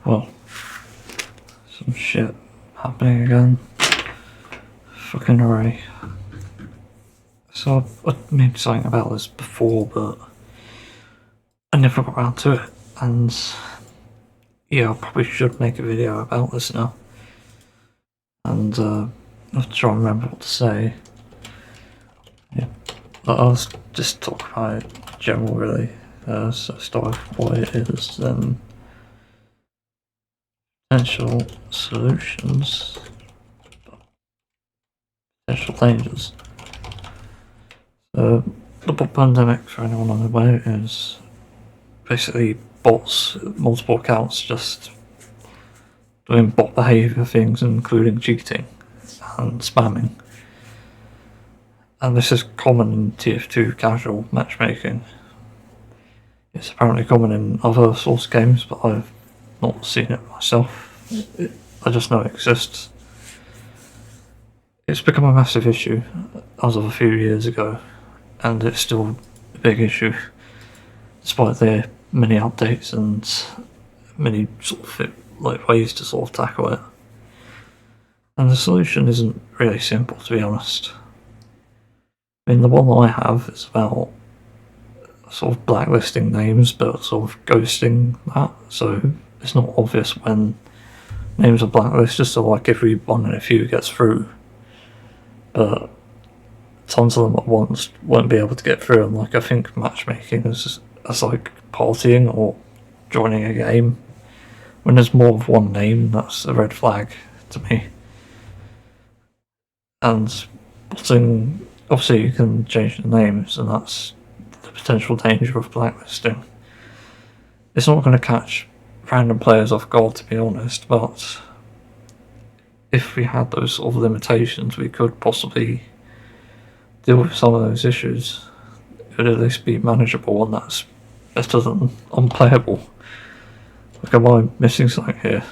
Well, some shit happening again. Fucking array. So I made something about this before, but I never got around to it, and yeah, I probably should make a video about this now. And I'll try and remember what to say. Yeah, but I'll just talk about it in general, really. So start with what it is, then potential solutions, potential dangers. The bot pandemic, for anyone unaware, is basically bots, multiple accounts, just doing bot behaviour things, including cheating and spamming. And this is common in TF2 casual matchmaking. It's apparently common in other Source games, but I've not seen it myself. I just know it exists. It's become a massive issue as of a few years ago, and it's still a big issue, despite the many updates and many sort of ways to sort of tackle it. And the solution isn't really simple, to be honest. I mean, the one that I have is about sort of blacklisting names, but sort of ghosting that, so it's not obvious when names are blacklisted, so like every one in a few gets through, but tons of them at once won't be able to get through. And like, I think matchmaking is like partying or joining a game. When there's more of one name, that's a red flag to me. And botting, obviously you can change the names, and that's the potential danger of blacklisting. It's not going to catch random players off guard, to be honest, but if we had those sort of limitations, we could possibly deal with some of those issues. It would at least be manageable, and that's better than unplayable. Like, am I missing something here?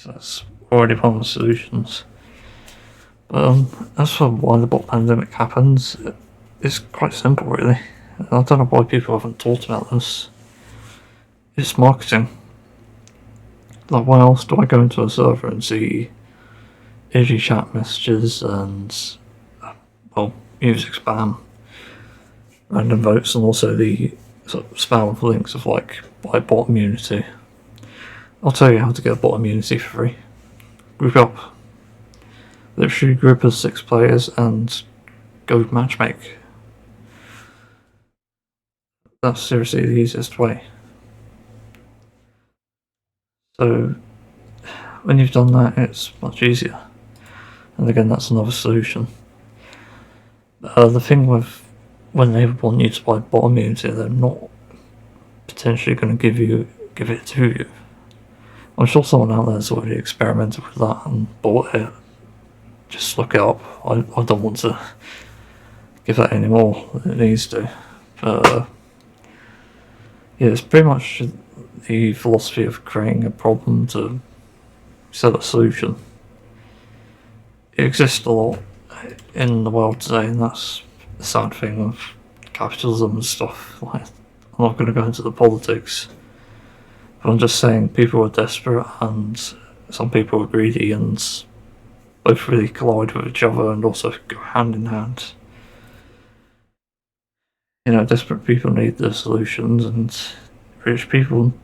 That's already one of the solutions. But as for why the bot pandemic happens, it's quite simple, really. I don't know why people haven't talked about this. It's marketing. Like, why else do I go into a server and see edgy chat messages and, well, music spam, random votes, and also the sort of spam of links of like bot immunity? I'll tell you how to get bot immunity for free. Group up. Literally group of 6 players and go matchmake. That's seriously the easiest way. So when you've done that, it's much easier. And again, that's another solution. The thing with when they want you to buy bot immunity, they're not potentially going to give it to you. I'm sure someone out there has already experimented with that and bought it. Just look it up. I don't want to give that any more than it needs to. But yeah, it's pretty much the philosophy of creating a problem to sell a solution. It exists a lot in the world today, and that's the sad thing of capitalism and stuff. Like, I'm not going to go into the politics, but I'm just saying people are desperate, and some people are greedy, and both really collide with each other and also go hand in hand. You know, desperate people need the solutions, and rich people,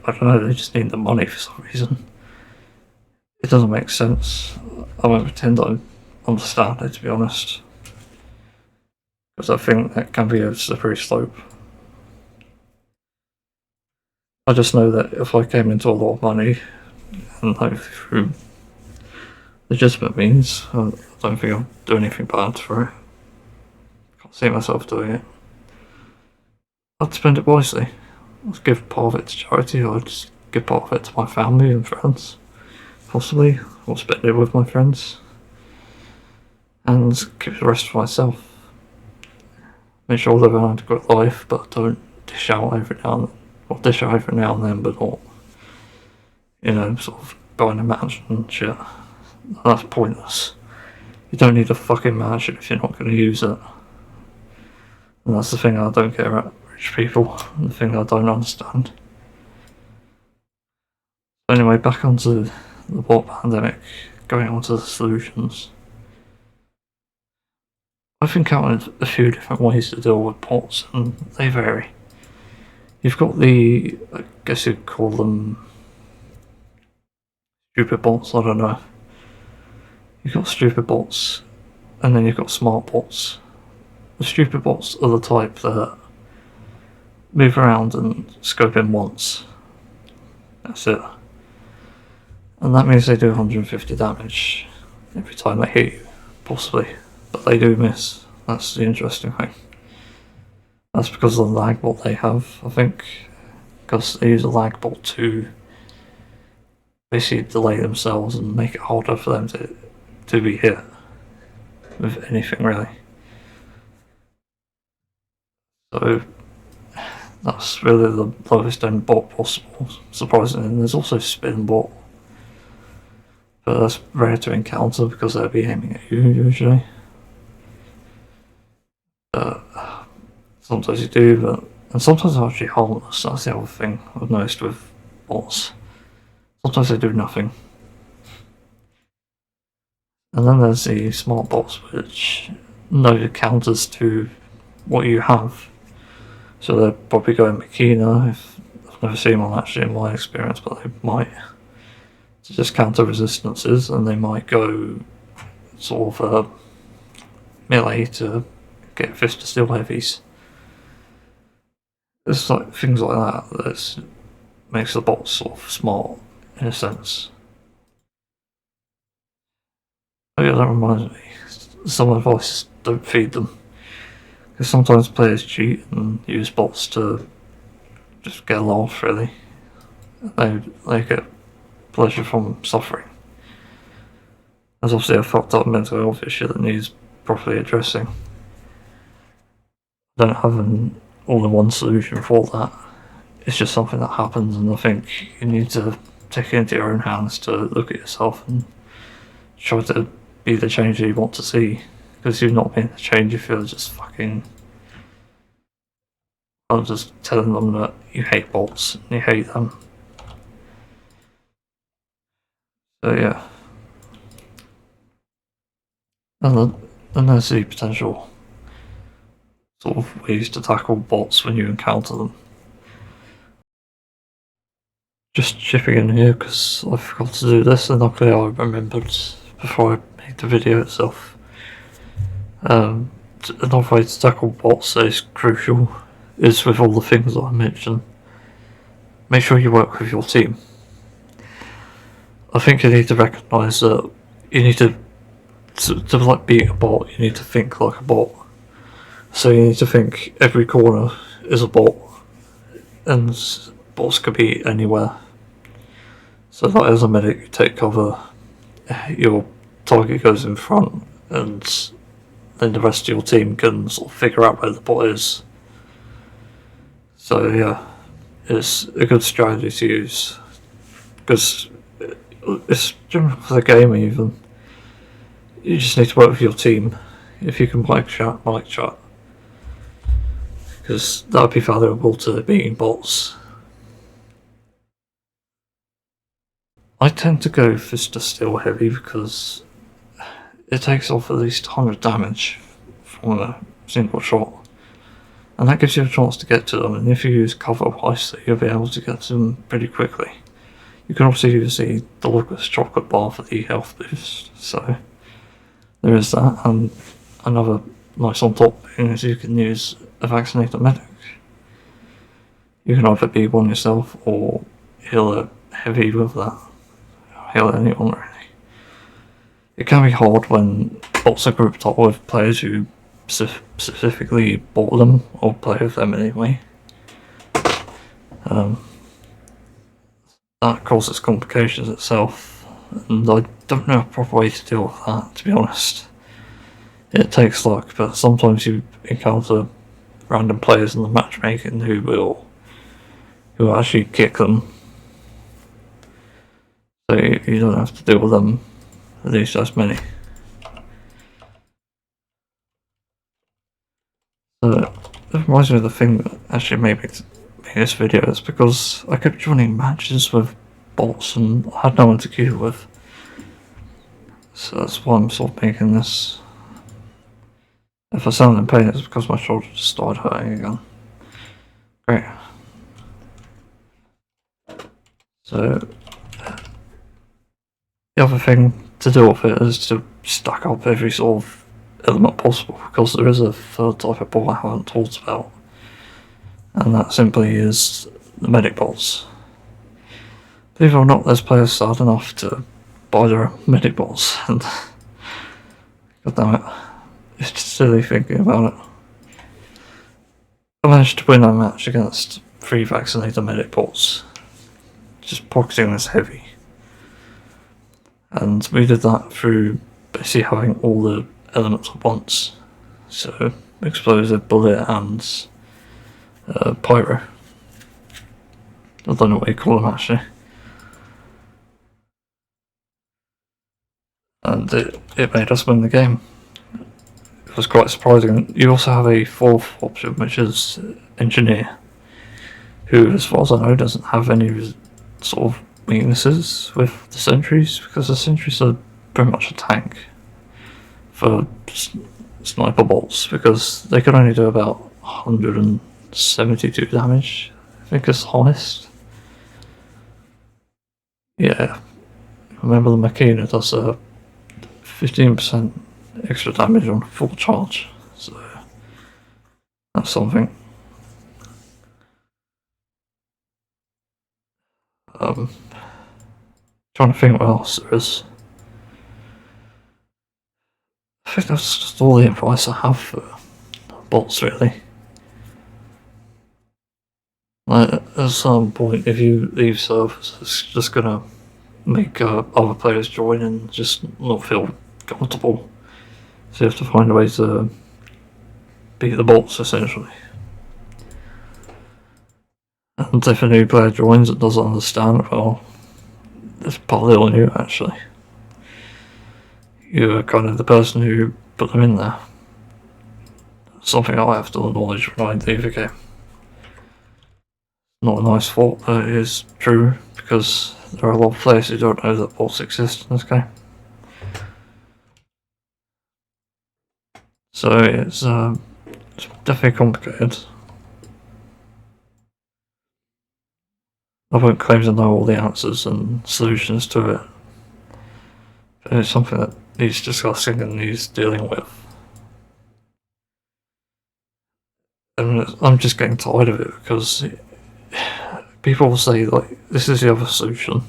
I don't know, they just need the money for some reason. It doesn't make sense. I won't pretend I understand it, to be honest, because I think that can be a slippery slope. I just know that if I came into a lot of money, and like through legitimate means, I don't think I'll do anything bad for it. Can't see myself doing it. I'd spend it wisely. I'd give part of it to charity, or I'd just give part of it to my family and friends, possibly, or spend it with my friends, and keep the rest for myself. Make sure I live an adequate life, but don't dish out every now and then. Or dish out every now and then, but not, you know, sort of buying a mansion and shit. That's pointless. You don't need a fucking mansion if you're not going to use it. And that's the thing I don't get about rich people, the thing I don't understand. Anyway, back onto the bot pandemic, going on to the solutions. I've encountered a few different ways to deal with bots, and they vary. You've got the, I guess you'd call them stupid bots, I don't know. You've got stupid bots, and then you've got smart bots. The stupid bots are the type that move around and scope in once. That's it. And that means they do 150 damage every time they hit you, possibly. But they do miss. That's the interesting thing. That's because of the lag bot they have, I think. Because they use a lag bot to basically delay themselves and make it harder for them to be hit with anything, really. So that's really the lowest end bot possible, surprisingly. And there's also spin bot, but that's rare to encounter because they'll be aiming at you usually. Sometimes you do, but and sometimes they're actually harmless. That's the other thing I've noticed with bots. Sometimes they do nothing. And then there's the smart bots, which know the counters to what you have. So they're probably going Makina. I've never seen one actually in my experience, but they might. To just counter resistances, and they might go sort of melee to get fist to steel heavies. It's like things like that makes the bots sort of smart in a sense. Oh yeah, that reminds me. Some advice: don't feed them, because sometimes players cheat and use bots to just get a laugh. Really, they get pleasure from suffering. There's obviously a fucked up mental health issue that needs properly addressing. I don't have an all-in-one solution for that. It's just something that happens, and I think you need to take it into your own hands to look at yourself and try to be the change that you want to see. Because you're not being the change if you're just fucking. I'm just telling them that you hate bots and you hate them. So yeah. And there's the potential sort of ways to tackle bots when you encounter them. Just chipping in here because I forgot to do this, and luckily I remembered before I made the video itself. Another way to tackle bots that is crucial is with all the things that I mentioned. Make sure you work with your team. I think you need to recognise that you need to like beat a bot, you need to think like a bot. So you need to think every corner is a bot, and bots could be anywhere. So like as a medic, you take cover, your target goes in front, and then the rest of your team can sort of figure out where the bot is. So yeah, it's a good strategy to use, because it's general for the game even. You just need to work with your team. If you can mic chat, because that would be valuable to beating bots. I tend to go fist to steel heavy because it takes off at least 100 damage from a single shot, and that gives you a chance to get to them. And if you use cover wisely, you'll be able to get to them pretty quickly. You can also use the Lucas chocolate bar for the health boost, so there is that. And another nice on top thing is you can use a vaccinated medic. You can either be one yourself or heal a heavy with that. Heal anyone really. It can be hard when bots are grouped up with players who specifically bought them or play with them anyway. That causes complications itself, and I don't know a proper way to deal with that, to be honest. It takes luck, but sometimes you encounter random players in the matchmaking who will actually kick them. So you don't have to deal with them, at least as many. So that reminds me of the thing that actually made me make this video. It's because I kept joining matches with bolts, and I had no one to queue with. So that's why I'm sort of making this. If I sound in pain, it's because my shoulder just started hurting again. Great. So the other thing to do with it is to stack up every sort of element possible, because there is a third type of bolt I haven't talked about, and that simply is the medic bolts. Believe it or not, there's players sad enough to buy their medic bolts, and god damn it, it's just silly thinking about it. I managed to win a match against 3 vaccinated medic bolts, just pocketing this heavy. And we did that through basically having all the elements at once. So, explosive, bullet, and pyro. I don't know what you call them actually. And it made us win the game. It was quite surprising. You also have a 4th option, which is engineer, who, as far as I know, doesn't have any sort of weaknesses with the sentries, because the sentries are pretty much a tank for sniper bolts, because they can only do about 172 damage, I think is the highest. Yeah, remember the Machina does 15% extra damage on full charge, so that's something. Trying to think what else there is. I think that's just all the advice I have for bolts, really. Like, at some point, if you leave servers, it's just gonna make other players join and just not feel comfortable. So you have to find a way to beat the bolts, essentially. And if a new player joins that doesn't understand, well, it's partly on you, actually. You're kind of the person who put them in there. Something I have to acknowledge when I leave a game. Not a nice thought, but it is true, because there are a lot of players who don't know that bolts exist in this game. So it's definitely complicated. I won't claim to know all the answers and solutions to it, but it's something that needs discussing and needs dealing with. And I'm just getting tired of it, because people will say, like, this is the other solution.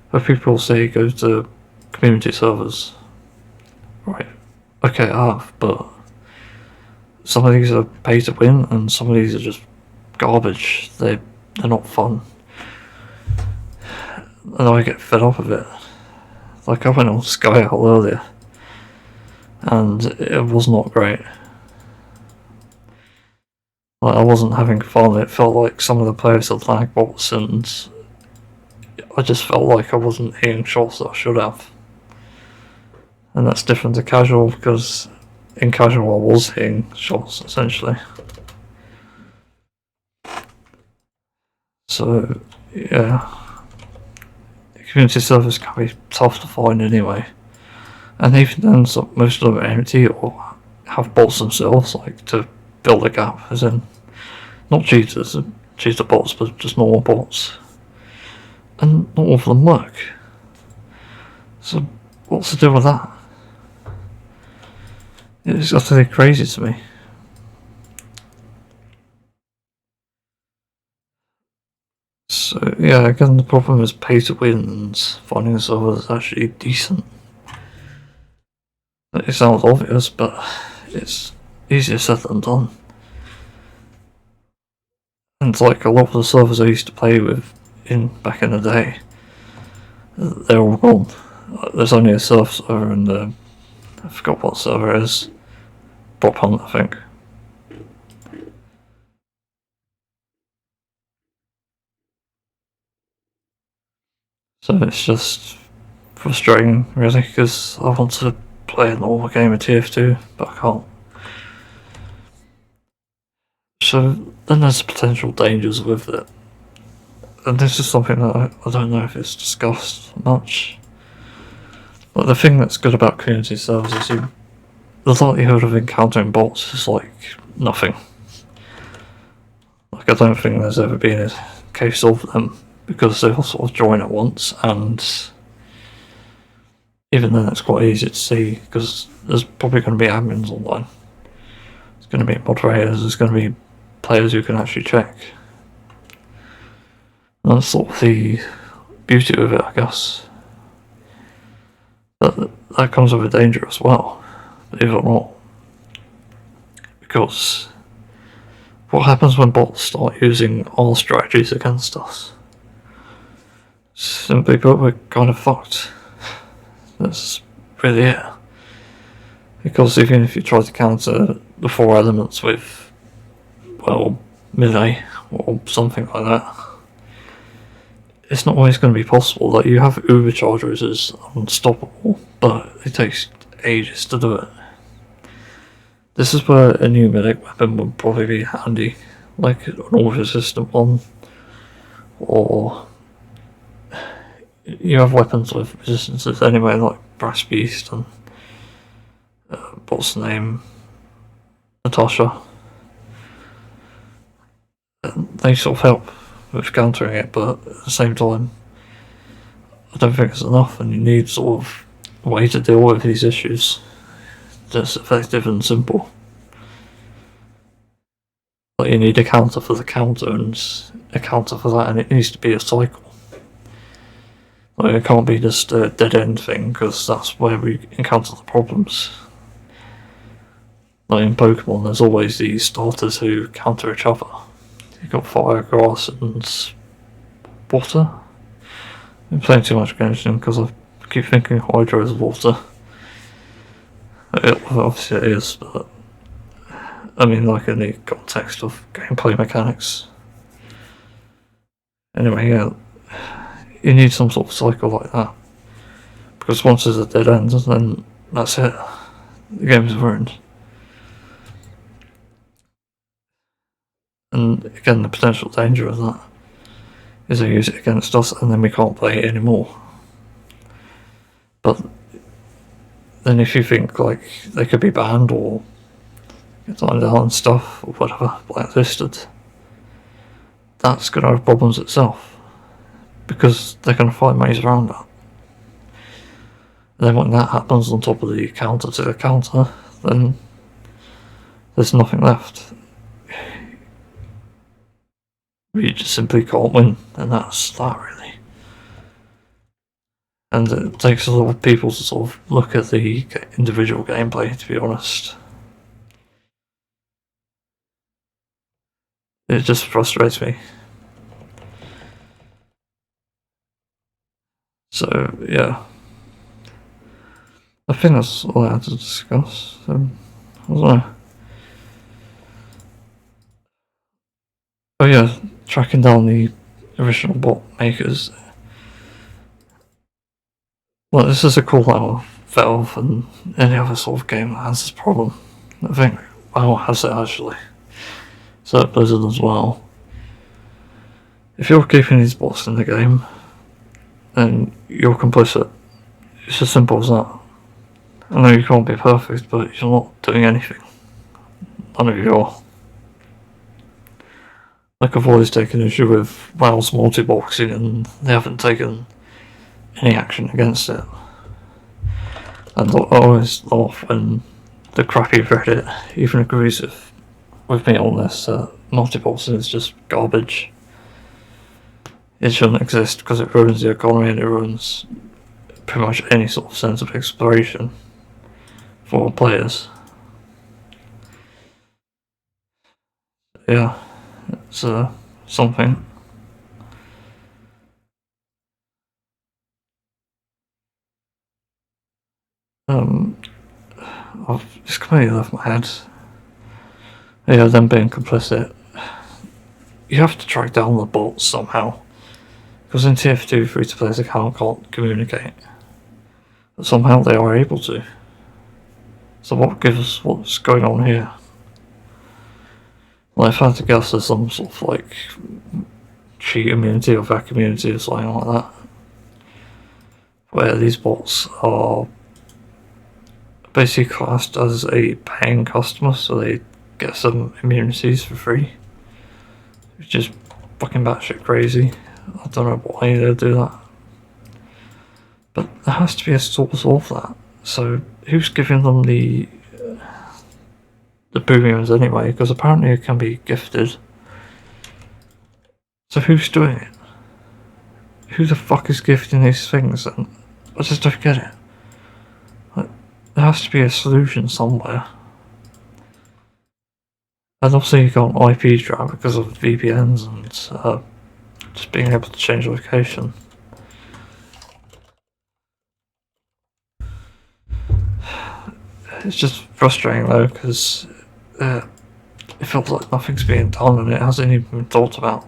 But people will say go to community servers. Right. Okay, I have, but some of these are pay to win and some of these are just garbage. They're not fun. And I get fed up of it. Like, I went on Sky Out earlier and it was not great. Like, I wasn't having fun. It felt like some of the players had lag bots, and I just felt like I wasn't hitting shots that I should have. And that's different to casual, because in casual I was hitting shots, essentially. So, yeah. Community servers can be tough to find anyway. And even then, most of them are empty or have bots themselves, like, to fill the gap, as in, not cheaters, cheater bots, but just normal bots. And not all of them work. So, what's the deal with that? It's utterly crazy to me. So, yeah, again, the problem is pay to win, and finding a server that's actually decent. It sounds obvious, but it's easier said than done. And like a lot of the servers I used to play with back in the day, they're all gone. There's only a surf server, and I forgot what server it is. Prop Hunt, I think. So it's just frustrating, really, because I want to play a normal game of TF2, but I can't. So then there's potential dangers with it. and this is something that I don't know if it's discussed much. But the thing that's good about community servers is the likelihood of encountering bots is like nothing. Like I don't think there's ever been a case of them, because they all sort of join at once, and even then it's quite easy to see because there's probably going to be admins online. There's going to be moderators, there's going to be players who can actually check. And that's sort of the beauty of it, I guess. But that comes with a danger as well, believe it or not. Because what happens when bots start using our strategies against us? Simply put, we're kind of fucked. That's really it. Because even if you try to counter the 4 elements with, well, melee or something like that, it's not always going to be possible. Like, you have Uberchargers as unstoppable, but it takes ages to do it. This is where a new medic weapon would probably be handy, like an all-resistant one, or you have weapons with resistances anyway, like Brass Beast and what's the name, Natasha. They sort of help with countering it, but at the same time, I don't think it's enough, and you need sort of a way to deal with these issues that's effective and simple. Like, you need a counter for the counter and a counter for that, and it needs to be a cycle. Like, it can't be just a dead end thing, because that's where we encounter the problems. Like in Pokemon, there's always these starters who counter each other. You've got fire, grass, and water. I'm playing too much Genshin because I keep thinking Hydro is water. Obviously it is, but I mean, like, in the context of gameplay mechanics. Anyway, yeah, you need some sort of cycle like that, because once there's a dead end, then that's it. The game's ruined. And again, the potential danger of that is they use it against us, and then we can't play it anymore. But then if you think like they could be banned or timed out and stuff, or whatever, blacklisted, that's going to have problems itself, because they're going to find ways around that. And then when that happens on top of the counter to the counter, then there's nothing left. You just simply can't win, and that's that, really. And it takes a lot of people to sort of look at the individual gameplay, to be honest. It just frustrates me. So, yeah. I think that's all I had to discuss. I don't know. Oh yeah, tracking down the original bot makers. Well, this is a call out of Valve and any other sort of game that has this problem. I think WoW has it actually. So Blizzard as well. If you're keeping these bots in the game, then you're complicit. It's as simple as that. I know you can't be perfect, but you're not doing anything. None of you are. Like, I've always taken issue with WoW's multi-boxing, and they haven't taken any action against it. And I always laugh when the crappy Reddit even agrees with me on this. Multi-boxing is just garbage. It shouldn't exist because it ruins the economy and it ruins pretty much any sort of sense of exploration for players. Yeah, it's something. It's completely left my head. Yeah, them being complicit. You have to track down the bots somehow. Because in TF2, free-to-players account can't communicate. But somehow they are able to. So what gives what's going on here? Well, if I had to guess, there's some sort of like cheat immunity or vac immunity or something like that, where these bots are basically classed as a paying customer, so they get some immunities for free, which is fucking batshit crazy. I don't know why they'll do that, but there has to be a source of that. So who's giving them the boomerangs anyway? Because apparently it can be gifted. So who's doing it? Who the fuck is gifting these things? And I just don't get it. Like, there has to be a solution somewhere. And obviously you got an IP drop because of VPNs and just being able to change location. It's just frustrating though, because it feels like nothing's being done and it hasn't even been thought about.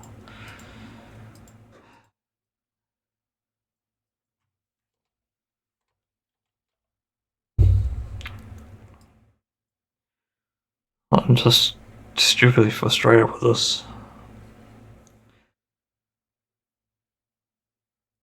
I'm just stupidly frustrated with this.